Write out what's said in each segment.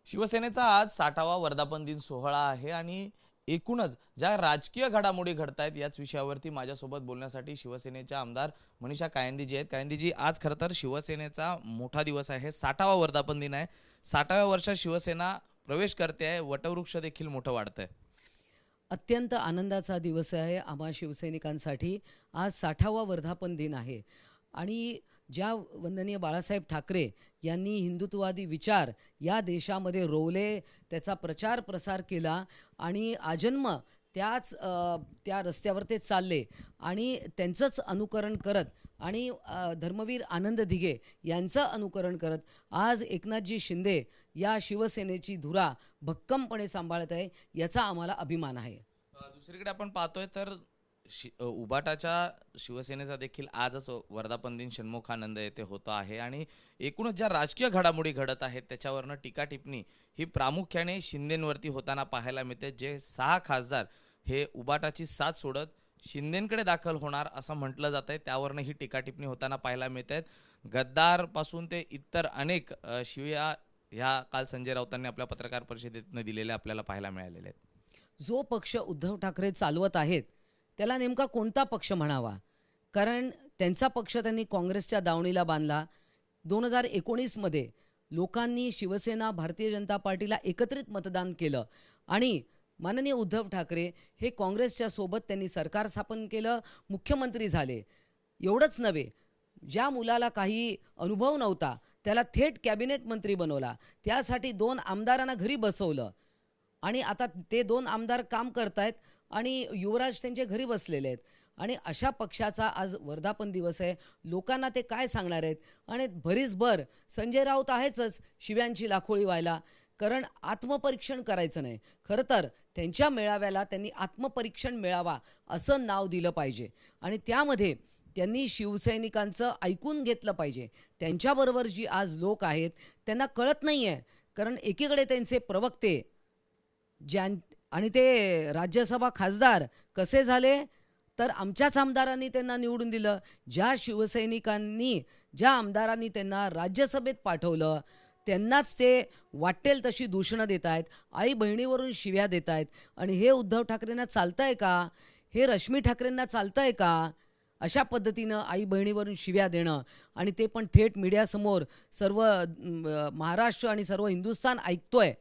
शिवसेनेचा आज 60वा वर्धापन दिन सोहळा आहे आणि एकूणच ज्या राजकीय घडामोडी घडतायत याच विषयावरती माझ्यासोबत बोलण्यासाठी शिवसेनेच्या आमदार मनीषा कायंदेजी आहेत. कायंदेजी, आज खरं तर शिवसेनेचा मोठा दिवस आहे, 60वा वर्धापन दिन आहे. 60व्या वर्षात शिवसेना प्रवेश करते आहे, वटवृक्ष देखील मोठं वाढतंय. अत्यंत आनंदाचा दिवस आहे आम्हा शिवसैनिकांसाठी. आज 60वा वर्धापन दिन आहे आणि ज्या वंदनीय बाळासाहेब ठाकरे यांनी हिंदुत्ववादी विचार या देशामध्ये रोवले, त्याचा प्रचार प्रसार केला आणि आजन्म त्या रस्त्यावर ते चालले आणि त्यांचंच अनुकरण करत आणि धर्मवीर आनंद दिघे यांचं अनुकरण करत आज एकनाथजी शिंदे या शिवसेनेची धुरा भक्कमपणे सांभाळत आहे, याचा आम्हाला अभिमान आहे. दुसरीकडे आपण पाहतोय तर उबाटाच्या शिवसेनेचा देखील आजच वर्धापन दिन षण्मुखानंद येथे होतो आहे आणि एकूणच ज्या राजकीय घडामोडी घडत आहेत त्याच्यावरनं टीका टिप्पणी ही प्रामुख्याने शिंदेंवरती होताना पाहायला मिळते. जे 6 खासदार हे उबाटाची साथ सोडत शिंदेंकडे दाखल होणार असं म्हटलं जात आहे, त्यावरनं ही टीका टिप्पणी होताना पाहायला मिळत आहेत. गद्दार पासून ते इतर अनेक शिव्या ह्या काल संजय राऊतांनी आपल्या पत्रकार परिषदेतनं दिलेल्या आपल्याला पाहायला मिळालेल्या आहेत. जो पक्ष उद्धव ठाकरे चालवत आहेत त्याला नेमका कोणता पक्ष म्हणावा? कारण त्यांचा पक्ष त्यांनी काँग्रेसच्या दावणीला बांधला. 2019मध्ये लोकांनी शिवसेना भारतीय जनता पार्टीला एकत्रित मतदान केलं आणि माननीय उद्धव ठाकरे हे काँग्रेसच्या सोबत त्यांनी सरकार स्थापन केलं, मुख्यमंत्री झाले. एवढंच नव्हे, ज्या मुलाला काही अनुभव नव्हता त्याला थेट कॅबिनेट मंत्री बनवला, त्यासाठी 2 आमदारांना घरी बसवलं आणि आता ते 2 आमदार काम करतायत आणि युवराज त्यांच्या घरी बसलेले आहेत. आणि अशा पक्षाचा आज वर्धापन दिवस आहे. लोकांना ते काय सांगणार आहेत? आणि भरीसभर संजय राऊत आहेतच शिव्यांची लाखोळी व्हायला, कारण आत्मपरीक्षण करायचं नाही. खरं तर त्यांच्या मेळाव्याला त्यांनी आत्मपरीक्षण मेळावा असं नाव दिलं पाहिजे आणि त्यामध्ये त्यांनी शिवसैनिकांचं ऐकून घेतलं पाहिजे. त्यांच्याबरोबर जी आज लोक आहेत त्यांना कळत नाही आहे, कारण एकीकडे त्यांचे प्रवक्ते आणि ते राज्यसभा खासदार कसे झाले तर आमच्याच आमदारांनी त्यांना निवडून दिलं. ज्या आमदारांनी त्यांना राज्यसभेत पाठवलं त्यांनाच ते वाटेल तशी दूषणं देत आहेत, आई बहिणीवरून शिव्या देत आहेत. आणि हे उद्धव ठाकरेंना चालतं आहे का? हे रश्मी ठाकरेंना चालतं आहे का? अशा पद्धतीनं आई बहिणीवरून शिव्या देणं आणि ते पण थेट मीडियासमोर सर्व महाराष्ट्र आणि सर्व हिंदुस्थान ऐकतोय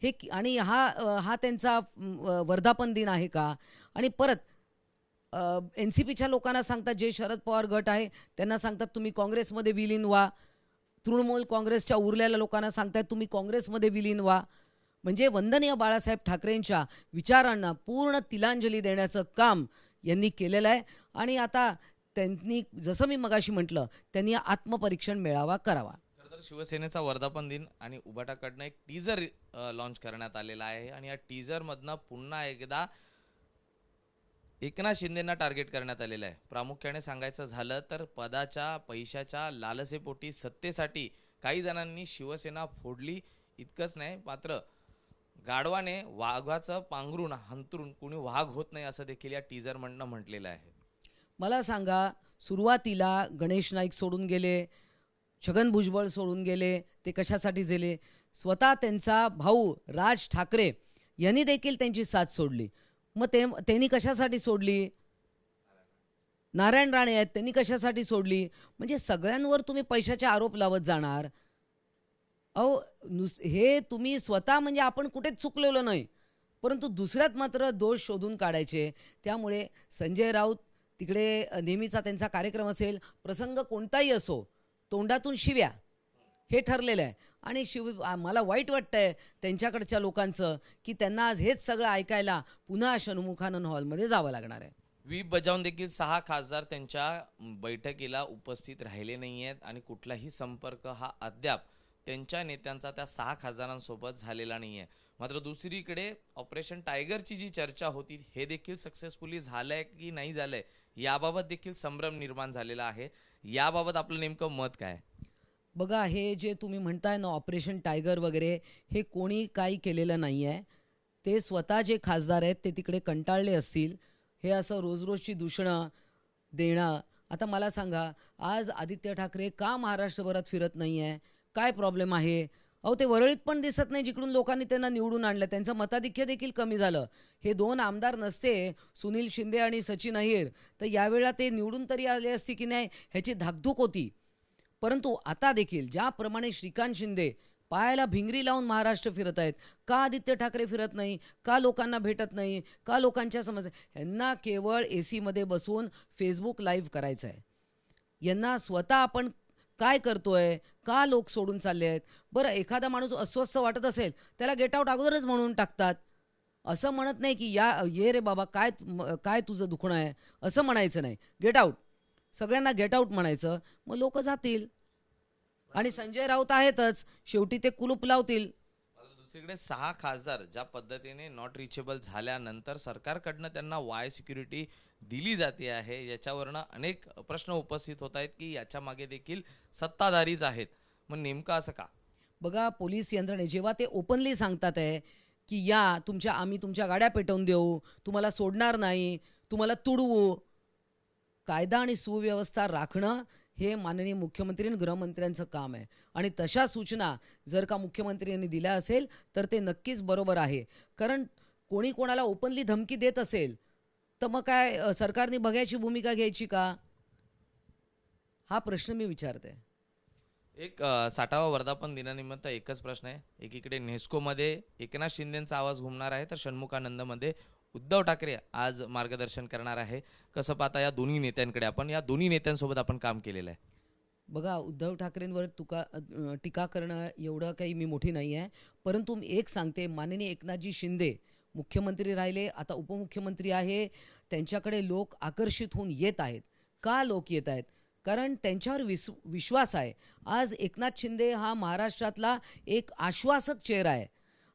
हे. आणि हा त्यांचा वर्धापन दिन आहे का? आणि परत NCPच्या लोकांना सांगतात, जे शरद पवार गट आहे त्यांना सांगतात तुम्ही काँग्रेसमध्ये विलीन व्हा. तृणमूल काँग्रेसच्या उरलेल्या लोकांना सांगतात तुम्ही काँग्रेसमध्ये विलीन व्हा. म्हणजे वंदनीय बाळासाहेब ठाकरेंच्या विचारांना पूर्ण तिलांजली देण्याचं काम यांनी केलेलं आहे. आणि आता त्यांनी, जसं मी मगाशी म्हटलं, त्यांनी आत्मपरीक्षण मेळावा करावा. शिवसेनेचा वर्धापन दिन आणि उबाटाकडनं एक टीजर लॉन्च करण्यात आलेला आहे आणि या टीजरमधनं पुन्हा एकदा एकनाथ शिंदेंना टार्गेट करण्यात आलेलं आहे. प्रामुख्याने सांगायचं झालं तर पदाच्या पैशाच्या लालसेपोटी सत्तेसाठी काही जणांनी शिवसेना फोडली इतकंच नाही, मात्र गाढवाने वाघाचं पांघरून हंतरून कुणी वाघ होत नाही असं देखील या टीजरमधनं म्हटलेलं आहे. मला सांगा, सुरुवातीला गणेश नाईक सोडून गेले, छगन भुजबळ सोडून गेले, ते कशासाठी गेले? स्वतः त्यांचा भाऊ राज ठाकरे यांनी देखील त्यांची साथ सोडली. मग त्यांनी कशासाठी सोडली? नारायण राणे आहेत, त्यांनी कशासाठी सोडली? म्हणजे सगळ्यांवर तुम्ही पैशाचे आरोप लावत जाणार. हे तुम्ही स्वतः, म्हणजे आपण कुठेच चुकलेलो नाही, परंतु दुसऱ्यात मात्र दोष शोधून काढायचे. त्यामुळे संजय राऊत तिकडे नेहमीचा त्यांचा कार्यक्रम असेल, प्रसंग कोणताही असो, तोंडातून शिव्या हे ठरलेलं आहे. आणि मला वाईट वाटतंय त्यांच्याकडच्या लोकांचं की त्यांना आज हेच सगळं ऐकायला पुन्हा षण्मुखानंद हॉलमध्ये जावं लागणार आहे. व्हीप बजावून देखील 6 खासदार त्यांच्या बैठकीला उपस्थित राहिले नाही आहेत आणि कुठलाही संपर्क हा अद्याप त्यांच्या नेत्यांचा त्या 6 खासदारांसोबत झालेला नाही आहे. मात्र दुसरीकडे ऑपरेशन टायगरची जी चर्चा होती हे देखील सक्सेसफुली झालंय की नाही झालंय याबाबत देखील संभ्रम निर्माण झालेला आहे. याबाबत आपलं नेमकं मत काय? बघा, हे जे तुम्ही म्हणताय ना ऑपरेशन टायगर वगैरे, हे कोणी काही केलेलं नाही आहे. ते स्वतः जे खासदार आहेत ते तिकडे कंटाळले असतील हे असं रोज रोजची दूषणं देणं. आता मला सांगा, आज आदित्य ठाकरे का महाराष्ट्रभरात फिरत नाही आहे? काय प्रॉब्लेम आहे? अहो ते वरळीत पण दिसत नाही जिकडून लोकांनी त्यांना निवडून आणलं. त्यांचं मताधिक्य देखील कमी झालं. हे 2 आमदार नसते, सुनील शिंदे आणि सचिन अहिर, तर यावेळेला ते निवडून तरी आले असते की नाही ह्याची धाकधूक होती. परंतु आता देखील ज्याप्रमाणे श्रीकांत शिंदे पायाला भिंगरी लावून महाराष्ट्र फिरत आहेत, का आदित्य ठाकरे फिरत नाही, का लोकांना भेटत नाही, का लोकांच्या समस्या, ह्यांना केवळ एसीमध्ये बसून फेसबुक लाईव्ह करायचं आहे. यांना स्वतः आपण काय करतोय, का लोक सोडून चालले आहेत. बरं, एखादा माणूस अस्वस्थ वाटत असेल त्याला गेट आउट अगोदरच म्हणून टाकतात. असं म्हणत नाही की ये रे बाबा, काय तुझं दुखणं आहे, असं म्हणायचं नाही. गेट आउट, सगळ्यांना गेट आउट म्हणायचं, मग लोक जातील. आणि संजय राऊत आहेतच, शेवटी ते कुलूप लावतील. मात्र दुसरीकडे 6 खासदार ज्या पद्धतीने नॉट रिचेबल झाल्यानंतर सरकारकडनं त्यांना वाय सिक्युरिटी दिली जाते आहे, याच्यावरनं अनेक प्रश्न उपस्थित होत आहेत की याच्या मागे देखील सत्ताधारीच आहेत. मग नेमकं असं का? बघा, पोलीस यंत्रणे जेव्हा ते ओपनली सांगतात आहे की आम्ही तुमच्या गाड्या पेटवून देऊ, तुम्हाला सोडणार नाही, तुम्हाला तुडवू. कायदा आणि सुव्यवस्था राखणं हे माननीय मुख्यमंत्री आणि गृहमंत्र्यांचं काम आहे. आणि तशा सूचना जर का मुख्यमंत्र्यांनी दिल्या असेल तर ते नक्कीच बरोबर आहे. कारण कोणी कोणाला ओपनली धमकी देत असेल तर मग काय सरकारने बघायची भूमिका घ्यायची का? हा प्रश्न मी विचारते. एक 60वा वर्धापन दिनानिमित्त एकच प्रश्न आहे. एकीकडे नेस्कोमध्ये एकनाथ शिंदेचा आवाज घुमणार आहे, तर षण्मुखानंदमध्ये उद्धव ठाकरे आज मार्गदर्शन करणार आहे. कसं पाहता या दोन्ही नेत्यांकडे आपण? या दोन्ही नेत्यांसोबत आपण काम केलेलं आहे. बघा, उद्धव ठाकरेंवर टीका करणं एवढं काही मी मोठी नाही आहे. परंतु मी एक सांगते, माननीय एकनाथजी शिंदे मुख्यमंत्री राहिले, आता उपमुख्यमंत्री आहे. त्यांच्याकडे लोक आकर्षित होऊन येत आहेत. का लोक येत आहेत? कारण त्यांच्यावर विश्वास आहे. आज एकनाथ शिंदे हा महाराष्ट्रातला एक आश्वासक चेहरा आहे.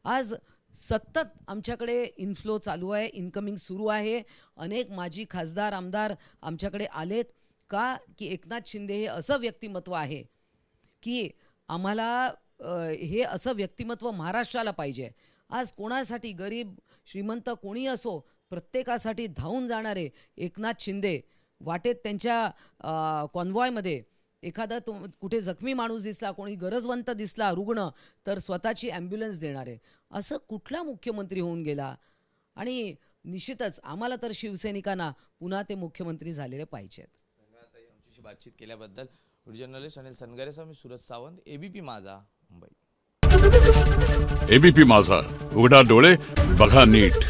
आज सतत आमच्याकडे इन्फ्लो चालू आहे, इन्कमिंग सुरू आहे. अनेक माजी खासदार आमदार आमच्याकडे आलेत. का? की एकनाथ शिंदे हे असं व्यक्तिमत्व आहे की आम्हाला हे असं व्यक्तिमत्व महाराष्ट्राला पाहिजे. आज कोणासाठी, गरीब श्रीमंत कोणी असो, प्रत्येकासाठी धावून जाणारे एकनाथ शिंदे. वाटेत त्यांच्या कॉन्व्हॉयमध्ये एखादा कुठे जखमी माणूस दिसला, कोणी गरजवंत दिसला, रुग्ण, तर स्वतःची ॲम्ब्युलन्स देणारे. असं कुठला मुख्यमंत्री होऊन गेला? आणि निश्चितच आम्हाला तर शिवसैनिकांना पुन्हा ते मुख्यमंत्री झालेले पाहिजेत. धन्यवाद ताई, आमच्याशी बातचीत केल्याबद्दल. व्हिडिओ जर्नलिस्ट अनिल सनगरेसह मी सूरज सावंत, एबीपी माझा, मुंबई. एबीपी माझा, उघडा डोळे बघा नीट.